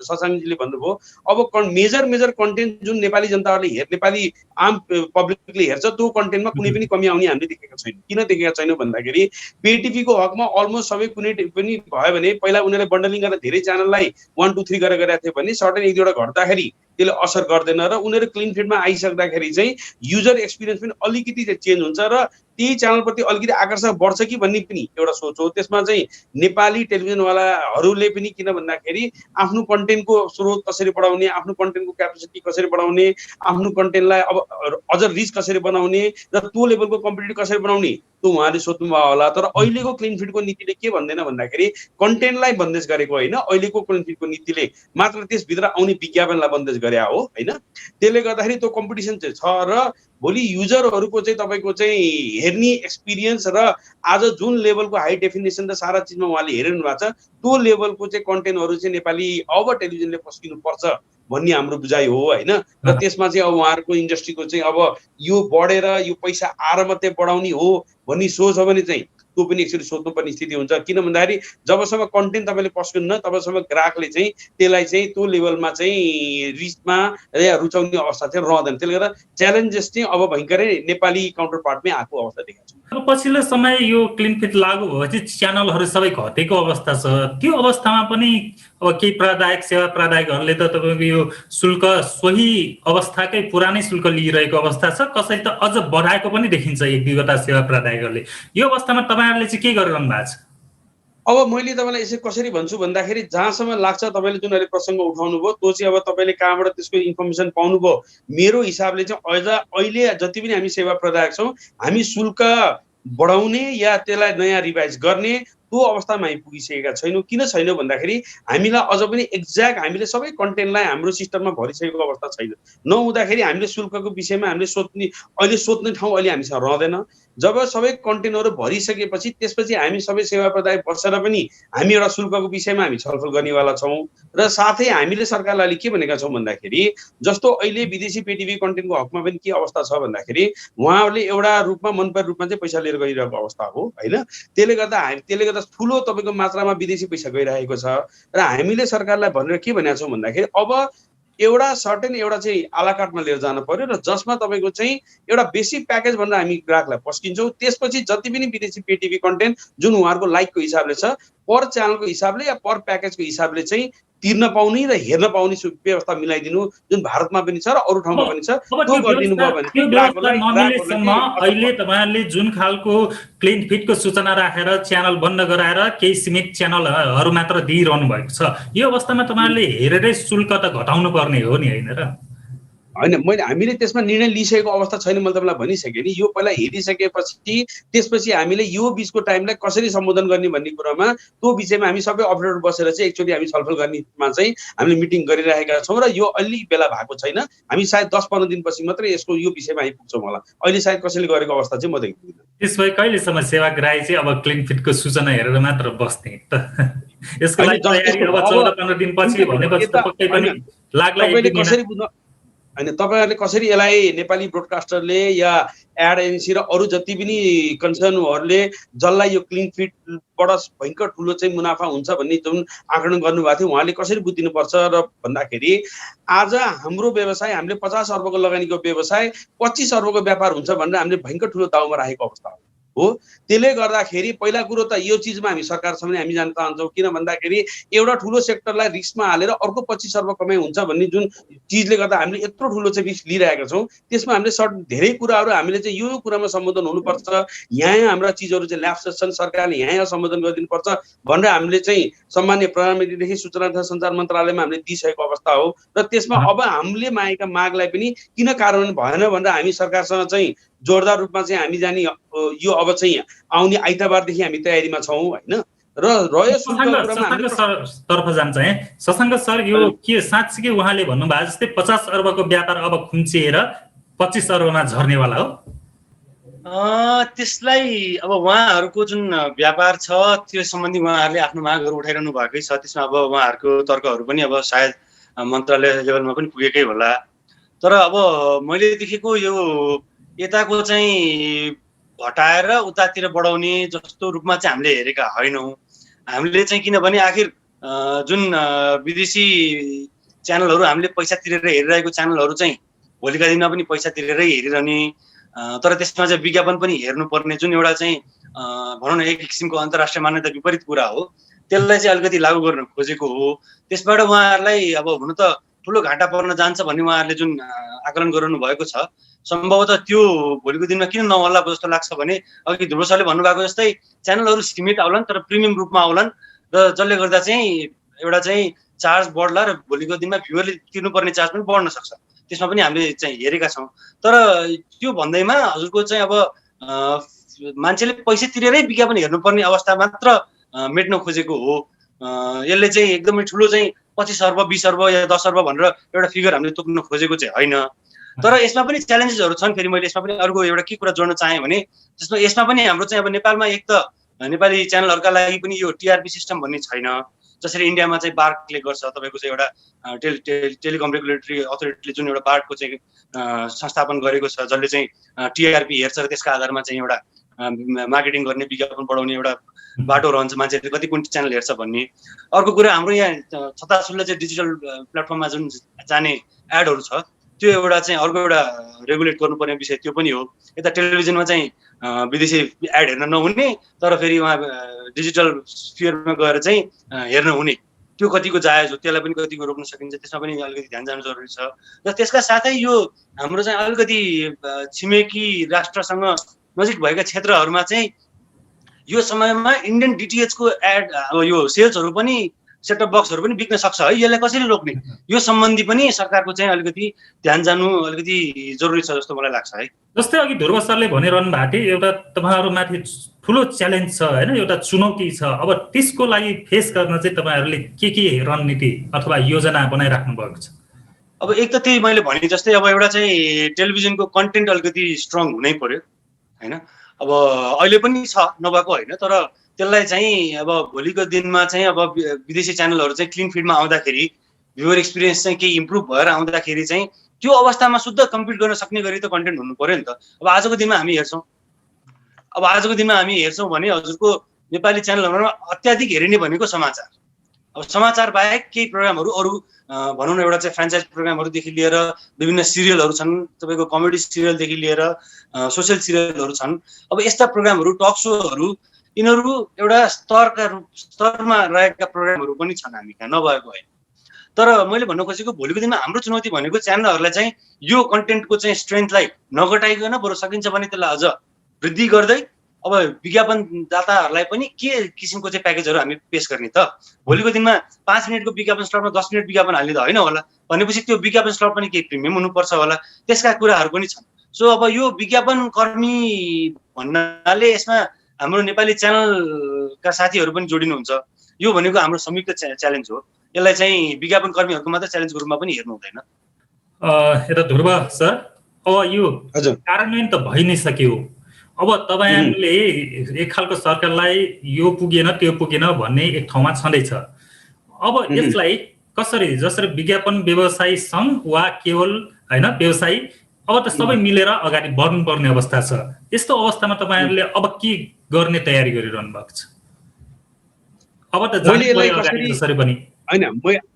शशाङ्कजीले भन्नुभयो अब मेजर कन्टेन्ट जुन नेपाली जनताहरूले नेपाली आम पब्लिकले हेर्छ त्यो कन्टेन्टमा कुनै पनि कमी आउने हामीले देखेका छैनौँ। किन देखेका छैनौँ भन्दाखेरि पे टिभीको हकमा अलमोस्ट सबै कुनै पनि भयो भने पहिला उनीहरूले बन्डलिङ गरेर धेरै च्यानललाई 1, 2, 3 गरेर गरेका थियो भने सर्टेन एक दुईवटा घट्दाखेरि त्यसले असर गर्दैन र उनीहरू क्लिन फिडमा आइसक्दाखेरि चाहिँ युजर एक्सपिरियन्स पनि अलिकति चेन्ज हुन्छ र त्यही च्यानलप्रति अलिकति आकर्षण बढ्छ कि भन्ने पनि एउटा सोच हो। त्यसमा चाहिँ नेपाली टेलिभिजनवालाहरूले पनि किन भन्दाखेरि आफ्नो कन्टेन्टको स्रोत कसरी बढाउने, आफ्नो कन्टेन्टको क्यापेसिटी कसरी बढाउने, आफ्नो कन्टेन्टलाई अब अझ रिच कसरी बनाउने र त्यो लेभलको कम्पिटिटिभ कसरी बनाउने त्यो उहाँले सोध्नुभयो होला। तर अहिलेको क्लिन फिडको नीतिले के भन्दैन भन्दाखेरि कन्टेन्टलाई बन्देज गरेको होइन, अहिलेको क्लिन फिडको नीतिले मात्र त्यसभित्र आउने विज्ञापनलाई बन्देज गरे हो होइन। त्यसले गर्दाखेरि त्यो कम्पिटिसन चाहिँ छ र भोलि युजरहरूको चाहिँ तपाईँको चाहिँ हेर्ने एक्सपिरियन्स र आज जुन लेभलको हाई डेफिनेसन र सारा चिजमा उहाँले हेरिरहनु भएको छ त्यो लेभलको चाहिँ कन्टेन्टहरू चाहिँ नेपाली अब टेलिभिजनले पस्किनु पर्छ भन्ने हाम्रो बुझाइ हो होइन। र त्यसमा चाहिँ अब उहाँहरूको इन्डस्ट्रीको चाहिँ अब यो बढेर यो पैसा आएर मात्रै बढाउने हो भन्ने सोच हो भने चाहिँ त्यो पनि एकचोटि सोध्नुपर्ने स्थिति हुन्छ। किन भन्दाखेरि जबसम्म कन्टेन्ट तपाईँले पस्किन्न तबसम्म ग्राहकले चाहिँ त्यसलाई चाहिँ त्यो लेभलमा चाहिँ रिचमा या रुचाउने अवस्था चाहिँ रहँदैन। त्यसले गर्दा च्यालेन्जेस चाहिँ अब भयङ्करै नेपाली काउन्टर पार्टमै आएको अवस्था देखेको छ। अब पछिल्लो समय यो क्लिन फिट लागू भएपछि च्यानलहरू सबै घटेको अवस्था छ। त्यो अवस्थामा पनि अब केही प्रादायिक सेवा प्रादायिकहरूले त तपाईँको यो शुल्क सोही अवस्थाकै पुरानै शुल्क लिइरहेको अवस्था छ, कसै त अझ बढाएको पनि देखिन्छ एक दुईवटा सेवा प्रादायिकहरूले। यो अवस्थामा तपाईँहरूले चाहिँ के गरिरहनु भएको छ? अब मैले तपाईँलाई यसरी कसरी भन्छु भन्दाखेरि जहाँसम्म लाग्छ तपाईँले जुन अहिले प्रसङ्ग उठाउनु भयो त्यो चाहिँ अब तपाईँले कहाँबाट त्यसको इन्फर्मेसन पाउनुभयो, मेरो हिसाबले चाहिँ अझ अहिले जति पनि हामी सेवा प्रदायक छौँ हामी शुल्क बढाउने या त्यसलाई नयाँ रिभाइज गर्ने त्यो अवस्थामा आइपुगिसकेका छैनौँ। किन छैनौँ भन्दाखेरि हामीलाई अझ पनि एक्ज्याक्ट हामीले सबै कन्टेन्टलाई हाम्रो सिस्टममा भरिसकेको अवस्था छैन। नहुँदाखेरि हामीले शुल्कको विषयमा हामीले सोध्ने ठाउँ अहिले हामीसँग रहँदैन। जब सबै कन्टेन्टहरू भरिसकेपछि त्यसपछि हामी सबै सेवा प्रदायक बसेर पनि हामी एउटा शुल्कको विषयमा हामी छलफल गर्नेवाला छौँ। र साथै हामीले सरकारलाई अहिले के भनेका छौँ भन्दाखेरि जस्तो अहिले विदेशी पेटिभी कन्टेन्टको हकमा पनि के अवस्था छ भन्दाखेरि उहाँहरूले एउटा रूपमा मनपर्ने रूपमा चाहिँ पैसा लिएर गइरहेको अवस्था हो होइन। त्यसले गर्दा ठुलो तपाईँको मात्रामा विदेशी पैसा गइरहेको छ। र हामीले सरकारलाई भनेर के भनेका छौँ भन्दाखेरि अब एउटा सर्टेन एउटा चाहिँ आलाकाटमा लिएर जानु पर्यो र जसमा तपाईँको चाहिँ एउटा बेसिक प्याकेज भनेर हामी ग्राहकलाई पस्किन्छौँ। त्यसपछि जति पनि विदेशी पेटिभी कन्टेन्ट जुन उहाँहरूको लाइकको हिसाबले छ पर च्यानलको हिसाबले या पर प्याकेजको हिसाबले चाहिँ तिर्न पाउने र हेर्न पाउने व्यवस्था मिलाइदिनु जुन भारतमा पनि छ र अरू ठाउँमा पनि छ। त्यो गरिदिनु भयो भने त्यो व्यवस्था नमिलेसम्म अहिले तपाईँहरूले जुन खालको क्लिन फिटको सूचना राखेर च्यानल बन्द गराएर केही सीमित च्यानलहरू मात्र दिइरहनु भएको छ। यो अवस्थामा तपाईँहरूले हेरेरै शुल्क त घटाउनु पर्ने हो नि होइन र? होइन हामीले त्यसमा निर्णय लिइसकेको अवस्था छैन। मैले तपाईँलाई भनिसकेँ नि यो पहिला हेरिसकेपछि त्यसपछि हामीले यो बिचको टाइमलाई कसरी सम्बोधन गर्ने भन्ने कुरामा त्यो विषयमा हामी सबै अपरेटर बसेर चाहिँ एकचोटि हामी छलफल गर्नेमा चाहिँ हामीले मिटिङ गरिरहेका छौँ र यो अलि बेला भएको छैन। हामी सायद 10-15 दिनपछि मात्रै यसको यो विषयमा आइपुग्छौँ होला। अहिले सायद कसैले गरेको अवस्था चाहिँ म देख्दिनँ। त्यस भए कहिलेसम्म सेवाग्राही चाहिँ अब क्लिन फिटको सूचना हेरेर मात्र बस्ने त? यसको लागि तयारी अब 14-15 दिनपछि भनेपछि त पक्कै पनि लाग्ला। कसरी बुझ्नु होइन तपाईँहरूले कसरी यसलाई नेपाली ब्रोडकास्टरले या एड एजेन्सी र अरू जति पनि कन्सर्नहरूले जसलाई यो क्लिन फिटबाट भयङ्कर ठुलो चाहिँ मुनाफा हुन्छ भन्ने जुन आकलन गर्नुभएको थियो उहाँले कसरी बुझिदिनुपर्छ र भन्दाखेरि आज हाम्रो व्यवसाय हामीले 50 अर्बको लगानीको व्यवसाय 25 अर्बको व्यापार हुन्छ भनेर हामीले भयङ्कर ठुलो दाउमा राखेको अवस्था हो। त्यसले गर्दाखेरि पहिला कुरो त यो चिजमा हामी सरकारसँग हामी जान चाहन्छौँ। किन भन्दाखेरि एउटा ठुलो सेक्टरलाई रिस्कमा हालेर अर्को 25 अर्ब कमाइ हुन्छ भन्ने जुन चिजले गर्दा हामीले यत्रो ठुलो चाहिँ रिस्क लिइरहेका छौँ त्यसमा हामीले धेरै कुराहरू हामीले चाहिँ यो कुरामा सम्बोधन हुनुपर्छ। यहाँ हाम्रा चिजहरू चाहिँ ल्याप्सेस छन्, सरकारले यहाँ सम्बोधन गरिदिनुपर्छ भनेर हामीले चाहिँ सम्मान्य प्रधानमन्त्रीदेखि सूचना तथा सञ्चार मन्त्रालयमा हामीले दिइसकेको अवस्था हो। र त्यसमा अब हामीले मागेका मागलाई पनि किन कार्यान्वयन भएन भनेर हामी सरकारसँग चाहिँ जोरदार रूपमा चाहिँ हामी जाने यो अब चाहिँ आउने आइतबारदेखि हामी तयारीमा छौँ होइन। र रह्यो तर्फ जान्छ है शशाङ्क सर, यो के साँच्चीकै उहाँले भन्नुभयो जस्तै 50 अर्बको व्यापार अब खुम्चिएर 25 अर्बमा झर्नेवाला हो? त्यसलाई अब उहाँहरूको जुन व्यापार छ त्यो सम्बन्धी उहाँहरूले आफ्नो मागहरू उठाइरहनु भएकै छ। त्यसमा अब उहाँहरूको तर्कहरू पनि अब सायद मन्त्रालय लेभलमा पनि पुगेकै होला। तर अब मैले देखेको यो यताको चाहिँ घटाएर उतातिर बढाउने जस्तो रूपमा चाहिँ हामीले हेरेका होइनौँ। हामीले चाहिँ किनभने आखिर जुन विदेशी च्यानलहरू हामीले पैसा तिरेर हेरिरहेको च्यानलहरू चाहिँ भोलिका दिनमा पनि पैसा तिरेरै हेरिरहने, तर त्यसमा चाहिँ विज्ञापन पनि हेर्नुपर्ने जुन एउटा चाहिँ भनौँ न एक किसिमको अन्तर्राष्ट्रिय मान्यता विपरीत कुरा हो, त्यसलाई चाहिँ अलिकति लागू गर्न खोजेको हो। त्यसबाट उहाँहरूलाई अब हुन त ठुलो घाटा पर्न जान्छ भन्ने उहाँहरूले जुन आकलन गराउनु भएको छ, सम्भवतः त्यो भोलिको दिनमा किन नहोला जस्तो लाग्छ भने अघि ध्रुव सरले भन्नुभएको जस्तै च्यानलहरू सीमित आउलान् तर प्रिमियम रूपमा आउलान् र जसले गर्दा चाहिँ एउटा चाहिँ चार्ज बढ्ला र भोलिको दिनमा भ्युअरले तिर्नुपर्ने चार्ज पनि बढ्न सक्छ। त्यसमा पनि हामीले चाहिँ हेरेका छौँ। तर त्यो भन्दैमा हजुरको चाहिँ अब मान्छेले पैसा तिरेरै विज्ञापन हेर्नुपर्ने अवस्था मात्र मेट्न खोजेको हो। यसले चाहिँ एकदमै ठुलो चाहिँ 25 अर्ब 20 अर्ब या 10 अर्ब भनेर एउटा फिगर हामीले तोक्न खोजेको चाहिँ होइन। तर यसमा पनि च्यालेन्जेसहरू छन्। फेरि मैले यसमा पनि अर्को एउटा के कुरा जोड्न चाहेँ भने यसमा पनि हाम्रो चाहिँ अब नेपालमा एक त नेपाली च्यानलहरूका लागि पनि यो टिआरपी सिस्टम भन्ने छैन। जसरी इन्डियामा चाहिँ बार्कले गर्छ, तपाईँको चाहिँ एउटा टेलिकम रेगुलेटरी अथोरिटीले जुन एउटा बार्कको चाहिँ संस्थापन गरेको छ जसले चाहिँ टिआरपी हेर्छ र त्यसका आधारमा चाहिँ एउटा मार्केटिङ गर्ने विज्ञापन बढाउने एउटा बाटो रहन्छ मान्छेले कति कुन च्यानल हेर्छ भन्ने। अर्को कुरा हाम्रो यहाँ छताछुल्ला चाहिँ डिजिटल प्लेटफर्ममा जुन जाने एडहरू छ त्यो एउटा चाहिँ अर्को एउटा रेगुलेट गर्नुपर्ने विषय त्यो पनि हो। यता टेलिभिजनमा चाहिँ विदेशी एड हेर्न नहुने तर फेरि उहाँ डिजिटल स्फियरमा गएर चाहिँ हेर्न हुने, त्यो कतिको जायज हो, त्यसलाई पनि कतिको रोक्न सकिन्छ, त्यसमा पनि अलिकति ध्यान जानु जरुरी छ। र त्यसका साथै यो हाम्रो चाहिँ अलिकति छिमेकी राष्ट्रसँग नजिक भएका क्षेत्रहरूमा चाहिँ यो समयमा इन्डियन डिटिएचको एड यो सेल्सहरू पनि सेटअप बक्सहरू पनि बिक्न सक्छ है, यसलाई कसरी रोक्ने, यो सम्बन्धी पनि सरकारको चाहिँ अलिकति ध्यान जानु अलिकति जरुरी छ जस्तो मलाई लाग्छ है। जस्तै अघि ध्रुव सरले भनिरहनु भएको थियो एउटा तपाईँहरूमाथि ठुलो च्यालेन्ज छ होइन, एउटा चुनौती छ, अब त्यसको लागि फेस गर्न चाहिँ तपाईँहरूले के रणनीति अथवा योजना बनाइराख्नु भएको छ? अब एक त त्यही मैले भने जस्तै अब एउटा चाहिँ टेलिभिजनको कन्टेन्ट अलिकति स्ट्रङ हुनै पर्यो होइन। अब अहिले पनि छ नभएको होइन, तर त्यसलाई चाहिँ अब भोलिको दिनमा चाहिँ अब विदेशी च्यानलहरू चाहिँ क्लिन फिडमा आउँदाखेरि भ्युवर एक्सपिरियन्स चाहिँ केही इम्प्रुभ भएर आउँदाखेरि चाहिँ त्यो अवस्थामा शुद्ध कम्पिट गर्न सक्ने गरी त कन्टेन्ट हुनु पर्यो नि त। अब आजको दिनमा हामी हेर्छौँ भने हजुरको नेपाली च्यानलहरूमा अत्याधिक हेरिने भनेको समाचार। अब समाचार बाहेक केही प्रोग्रामहरू अरू भनौँ न एउटा चाहिँ फ्रेन्चाइज प्रोग्रामहरूदेखि लिएर विभिन्न सिरियलहरू छन्, तपाईँको कमेडी सिरियलदेखि लिएर सोसियल सिरियलहरू छन्। अब यस्ता प्रोग्रामहरू, टक सोहरू, यिनीहरू एउटा स्तरमा रहेका प्रोग्रामहरू पनि छन् हामी कहाँ, नभएको होइन। तर मैले भन्न खोजेको भोलिको दिनमा हाम्रो चुनौती भनेको च्यानलहरूलाई चाहिँ यो कन्टेन्टको चाहिँ स्ट्रेन्थलाई नघटाइकन बरु सकिन्छ भने त्यसलाई अझ वृद्धि गर्दै अब विज्ञापनदाताहरूलाई पनि के किसिमको चाहिँ प्याकेजहरू हामी पेश गर्ने त। भोलिको दिनमा 5 मिनटको विज्ञापन स्लटमा 10 मिनट विज्ञापन हाल्ने त होइन होला, भनेपछि त्यो विज्ञापन स्लट पनि केही प्रिमियम हुनुपर्छ होला, त्यसका कुराहरू पनि छन्। सो अब यो विज्ञापन कर्मी भन्नाले यसमा हाम्रो नेपाली च्यानलका साथीहरू पनि जोडिनुहुन्छ। यो भनेको हाम्रो संयुक्त च्यालेन्ज हो, यसलाई चाहिँ विज्ञापन कर्मीहरूको मात्र च्यालेन्जको रूपमा पनि हेर्नु हुँदैन। यता ध्रुव सर, अब यो कार्यान्वयन त भइ नै सक्यो, अब तपाईँहरूले एक खालको सरकारलाई यो पुगेन त्यो पुगेन भन्ने एक ठाउँमा छँदैछ। अब यसलाई कसरी, जसरी विज्ञापन व्यवसायी सङ्घ वा केवल होइन व्यवसायी, अब त सबै मिलेर अगाडि बढ्नुपर्ने अवस्था छ। यस्तो अवस्थामा तपाईँहरूले अब के गर्ने तयारी गरिरहनु भएको छ? अब त जसरी पनि होइन,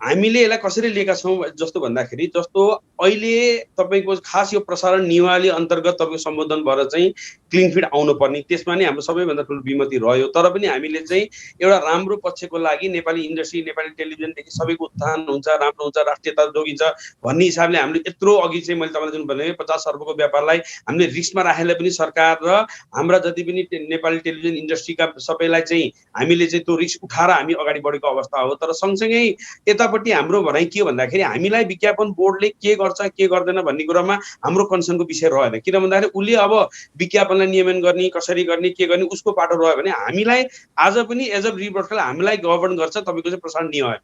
हामीले यसलाई कसरी लिएका छौँ जस्तो भन्दाखेरि, जस्तो अहिले तपाईँको खास यो प्रसारण नियमावली अन्तर्गत तपाईँको सम्बोधन भएर चाहिँ क्लिन फिड आउनु पर्ने, त्यसमा नै हाम्रो सबैभन्दा ठुलो विमति रह्यो। तर पनि हामीले चाहिँ एउटा राम्रो पक्षको लागि नेपाली इन्डस्ट्री, नेपाली टेलिभिजनदेखि सबैको उत्थान हुन्छ, राम्रो हुन्छ, राष्ट्रियता जोगिन्छ भन्ने हिसाबले हामीले यत्रो अघि चाहिँ मैले तपाईँलाई जुन भने 50 अर्बको व्यापारलाई हामीले रिस्कमा राखेर पनि सरकार र हाम्रा जति पनि नेपाली टेलिभिजन इन्डस्ट्रीका सबैलाई चाहिँ हामीले चाहिँ त्यो रिस्क उठाएर हामी अगाडि बढेको अवस्था हो। तर सँगसँगै यतापट्टि हाम्रो भनाइ के भन्दाखेरि हामीलाई विज्ञापन बोर्डले के गर्छ के गर्दैन भन्ने कुरामा हाम्रो कन्सर्नको विषय रहेन। किन भन्दाखेरि उसले अब विज्ञापनलाई नियमन गर्ने, कसरी गर्ने, के गर्ने उसको पाटो रह्यो भने हामीलाई आज पनि एज अ रिपोर्टरले हामीलाई गभर्न गर्छ तपाईँको चाहिँ प्रसारण नियम।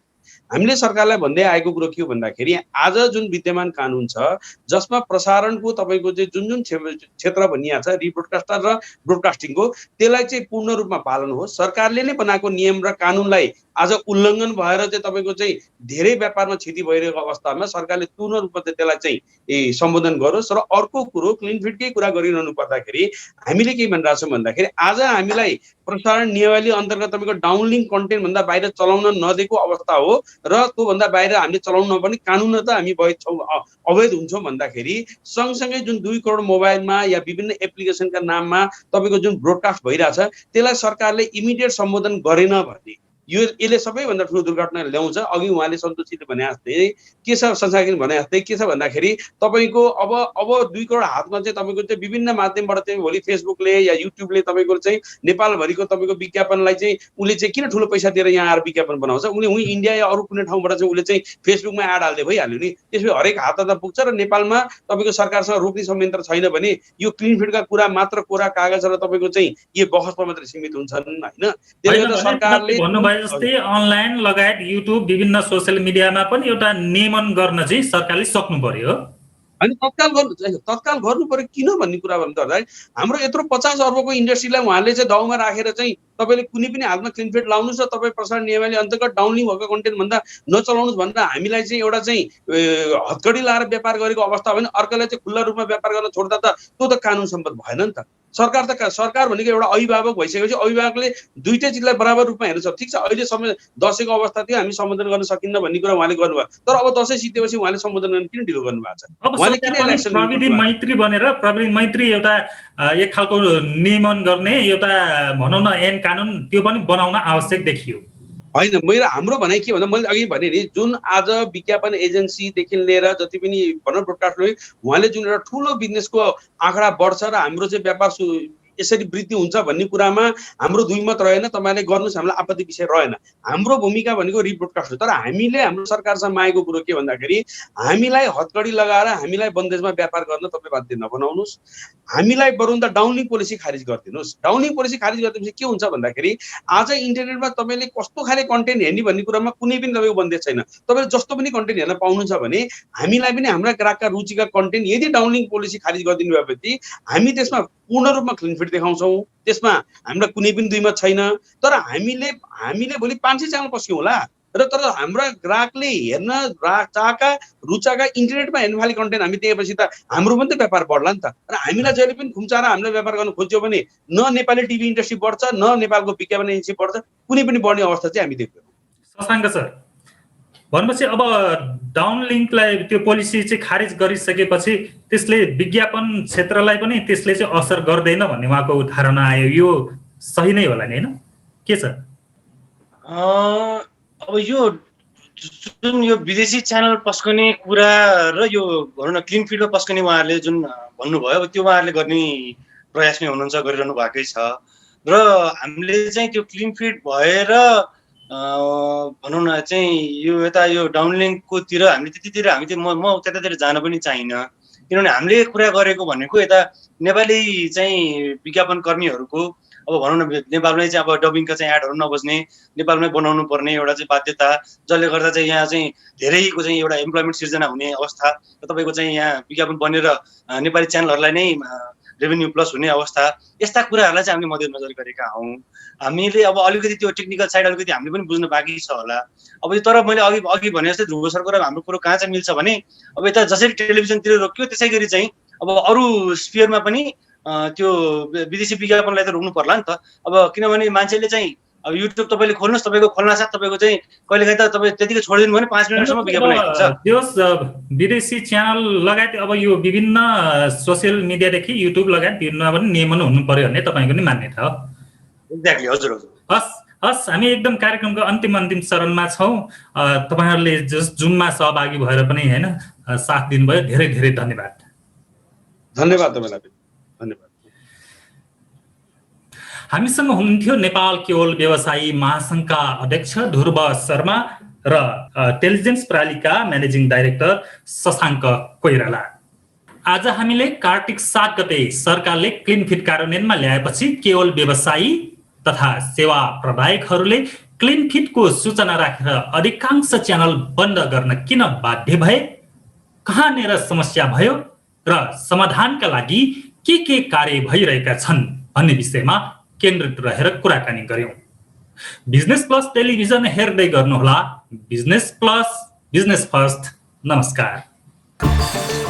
हामीले सरकारलाई भन्दै आएको कुरो के हो भन्दाखेरि आज जुन विद्यमान कानुन छ जसमा प्रसारणको तपाईँको चाहिँ जुन क्षेत्र भनिएको छ रिब्रोडकास्टर र ब्रोडकास्टिङको, त्यसलाई चाहिँ पूर्ण रूपमा पालन हो। सरकारले नै बनाएको नियम र कानुनलाई आज उल्लङ्घन भएर चाहिँ तपाईँको चाहिँ धेरै व्यापारमा क्षति भइरहेको अवस्थामा सरकारले पूर्ण रूपमा चाहिँ त्यसलाई चाहिँ सम्बोधन गरोस्। र अर्को कुरो क्लिन फिडकै कुरा गरिरहनु पर्दाखेरि हामीले के भनिरहेको छौँ भन्दाखेरि आज हामीलाई प्रसारण नियमावली अन्तर्गत तपाईँको डाउनलिङ्क कन्टेन्ट भन्दा बाहिर चलाउन नदिएको अवस्था हो र त्योभन्दा बाहिर हामीले चलाउनु नपर्ने कानुन त हामी अवैध हुन्छौँ भन्दाखेरि सँगसँगै जुन 2 करोड मोबाइलमा या विभिन्न एप्लिकेसनका नाममा तपाईँको जुन ब्रोडकास्ट भइरहेछ त्यसलाई सरकारले इमिडिएट सम्बोधन गरेन भने यसले सबैभन्दा ठुलो दुर्घटना ल्याउँछ। अघि उहाँले सन्तोषीले भने जस्तै के छ, संसारले भने जस्तै के छ भन्दाखेरि तपाईँको अब 2 करोड हातमा चाहिँ तपाईँको चाहिँ विभिन्न माध्यमबाट चाहिँ भोलि फेसबुकले या युट्युबले तपाईँको चाहिँ नेपालभरिको तपाईँको विज्ञापनलाई चाहिँ उसले चाहिँ किन ठुलो पैसा दिएर यहाँ आएर विज्ञापन बनाउँछ, उसले उही इन्डिया या अरू कुनै ठाउँबाट चाहिँ उसले चाहिँ फेसबुकमा एड हाल्दै भइहाल्यो नि। त्यसपछि हरेक हात त पुग्छ र नेपालमा तपाईँको सरकारसँग रोक्ने संयन्त्र छैन भने यो क्लिन फिडका कुरा मात्र कोरा कागज र तपाईँको चाहिँ यो बहसमा मात्रै सीमित हुन्छन् होइन। त्यसले गर्दा सरकारले जस्तै अनलाइन लगायत युट्युब विभिन्न सोसियल मिडियामा पनि एउटा नियमन गर्न चाहिँ सरकारले सक्नु पर्यो अनि तत्काल गर्नु पर्यो। किन भन्ने कुरा भन्दा हाम्रो यत्रो 50 अर्बको इन्डस्ट्रीलाई उहाँले चाहिँ दाउमा राखेर चाहिँ तपाईँले कुनै पनि हातमा क्लिन फिड लाउनुहोस् र तपाईँ प्रसारण नियमावली अन्तर्गत डाउनलिङ भएको कन्टेन्ट भन्दा नचलाउनुहोस् भनेर हामीलाई चाहिँ एउटा चाहिँ हतकडी लाएर व्यापार गरेको अवस्था हो भने अर्कालाई चाहिँ खुल्ला रूपमा व्यापार गर्न छोड्दा त त्यो त कानुन सम्मत भएन नि त। सरकार भनेको एउटा अभिभावक भइसकेपछि अभिभावकले दुईटै चिजलाई बराबर रूपमा हेर्नु छ। ठिक छ, अहिले दसैँको अवस्था थियो हामी सम्बोधन गर्न सकिन्न भन्ने कुरा उहाँले गर्नुभयो, तर अब दसैँ सिद्धेपछि उहाँले सम्बोधन गर्न किन ढिलो गर्नुभएको छ? प्रविधि मैत्री बनेर प्रविधि मैत्री एउटा एक खालको नियमन गर्ने एउटा भनौँ न ऐन कानुन त्यो पनि बनाउन आवश्यक देखियो होइन। हाम्रो भनाइ के भन्दा मैले अघि भने नि जुन आज विज्ञापन एजेन्सीदेखि लिएर जति पनि भनौँ ब्रोडकास्टले उहाँले जुन एउटा ठुलो बिजनेसको आँकडा बढ्छ र हाम्रो चाहिँ व्यापार यसरी वृद्धि हुन्छ भन्ने कुरामा हाम्रो दुई मत रहेन। तपाईँले गर्नुहोस्, हामीलाई आपत्ति विषय रहेन। हाम्रो भूमिका भनेको रिब्रोडकास्ट हो। तर हामीले हाम्रो सरकारसँग मागेको कुरो के भन्दाखेरि हामीलाई हतकडी लगाएर हामीलाई बन्देजमा व्यापार गर्न तपाईँ बाध्य नबनाउनुहोस्, हामीलाई बरुन्दा डाउनलिङ पोलिसी खारिज गरिदिनुहोस्। डाउनलिङ पोलिसी खारिज गरिदिएपछि के हुन्छ भन्दाखेरि आज इन्टरनेटमा तपाईँले कस्तो खाले कन्टेन्ट हेर्ने भन्ने कुरामा कुनै पनि तपाईँको बन्देज छैन। तपाईँले जस्तो पनि कन्टेन्ट हेर्न पाउनुहुन्छ भने हामीलाई पनि हाम्रा ग्राहकका रुचिका कन्टेन्ट यदि डाउनलिङ पोलिसी खारिज गरिदिनु भएपछि हामी त्यसमा पूर्ण रूपमा क्लिन फिट देखाउँछौँ। त्यसमा हामीलाई कुनै पनि दुई मत छैन। तर हामीले भोलि 500 च्यानल पस्क्यौँ होला, तर हाम्रा ग्राहकले हेर्न चाहेका रुचाका इन्टरनेटमा हेर्नु खाले कन्टेन्ट हामी दिएपछि त हाम्रो पनि त व्यापार बढ्ला नि त। र हामीलाई जहिले पनि खुम्चाएर हामीले व्यापार गर्न खोज्यो भने न नेपाली टिभी इन्डस्ट्री बढ्छ, न नेपालको विज्ञापन एजेन्सी बढ्छ, कुनै पनि बढ्ने अवस्था चाहिँ हामी देख्दैनौँ। शशाङ्क सर, भनेपछि अब डाउनलिङ्कलाई त्यो पोलिसी चाहिँ खारिज गरिसकेपछि त्यसले विज्ञापन क्षेत्रलाई पनि त्यसले चाहिँ असर गर्दैन भन्ने उहाँको धारणा आयो। यो सही नै होला नि, होइन के छ? अब यो जुन यो विदेशी च्यानल पस्कने कुरा र यो भनौँ न क्लिन फिडमा पस्कने उहाँहरूले जुन भन्नुभयो, अब त्यो उहाँहरूले गर्ने प्रयास नै हुनुहुन्छ, गरिरहनु भएकै छ। र हामीले चाहिँ त्यो क्लिन फिड भएर भनौँ न चाहिँ यो यता यो डाउनलिङ्ककोतिर हामी म त्यतातिर जान पनि चाहिनँ। किनभने हामीले कुरा गरेको भनेको यता नेपाली चाहिँ विज्ञापन कर्मीहरूको अब भनौँ न नेपालमै चाहिँ अब डबिङका चाहिँ एडहरू नबज्ने, नेपालमै बनाउनु पर्ने एउटा चाहिँ बाध्यता, जसले गर्दा चाहिँ यहाँ चाहिँ धेरैको चाहिँ एउटा इम्प्लोइमेन्ट सिर्जना हुने अवस्था र तपाईँको चाहिँ यहाँ विज्ञापन बनेर नेपाली च्यानलहरूलाई नै रेभेन्यू प्लस हुने अवस्था, यस्ता कुराहरूलाई चाहिँ हामीले मध्यनजर गरेका हौँ। हामीले अब अलिकति त्यो टेक्निकल साइड अलिकति हामीले पनि बुझ्नु बाँकी छ होला। अब तर मैले अघि भने जस्तै ध्रुव सरको र हाम्रो कुरो कहाँ चाहिँ मिल्छ भने अब यता जसरी टेलिभिजनतिर रोक्यो त्यसै गरी चाहिँ अब अरू स्फियरमा पनि त्यो विदेशी विज्ञापनलाई त रोक्नु पर्ला नि त। अब किनभने मान्छेले चाहिँ अब युट्युब तपाईँले खोल्नुहोस्, तपाईँको खोल्नासाथ तपाईँको चाहिँ कहिलेकाहीँ त तपाईँ त्यतिकै छोडिदिनु भने 5 मिनटसम्म विज्ञापन आइहाल्छ। त्यस विदेशी च्यानल लगायत अब यो विभिन्न सोसियल मिडियादेखि युट्युब लगायत विभिन्न पनि नियमन हुनु पर्यो भन्ने तपाईँको नि मान्यता हो? एक्ज्याक्टली, हजुर हजुर। हस्, हामी एकदम कार्यक्रमको अन्तिम चरणमा छौँ। तपाईँहरूले जुममा सहभागी भएर पनि होइन साथ दिनुभयो, धेरै धेरै धन्यवाद। धन्यवाद तपाईँलाई, धन्यवाद। हामीसँग हुनुहुन्थ्यो नेपाल केवल व्यवसायी महासङ्घका अध्यक्ष ध्रुव शर्मा र टेलिजेन्स प्रणालीका म्यानेजिङ डाइरेक्टर शशाङ्क कोइराला। आज हामीले कार्तिक 7 गते सरकारले क्लिन फिट कार्यान्वयनमा ल्याएपछि केवल व्यवसायी तथा सेवा प्रदायकहरूले क्लिन फिटको सूचना राखेर अधिकांश च्यानल बन्द गर्न किन बाध्य भए, कहाँनिर समस्या भयो र समाधानका लागि के कार्य भइरहेका छन् भन्ने विषयमा केन्द्रित रहेर कुराकानी गर्यौं। बिजनेस प्लस टेलिभिजन हेर्दै गर्नुहोला। Business plus, business first. नमस्कार।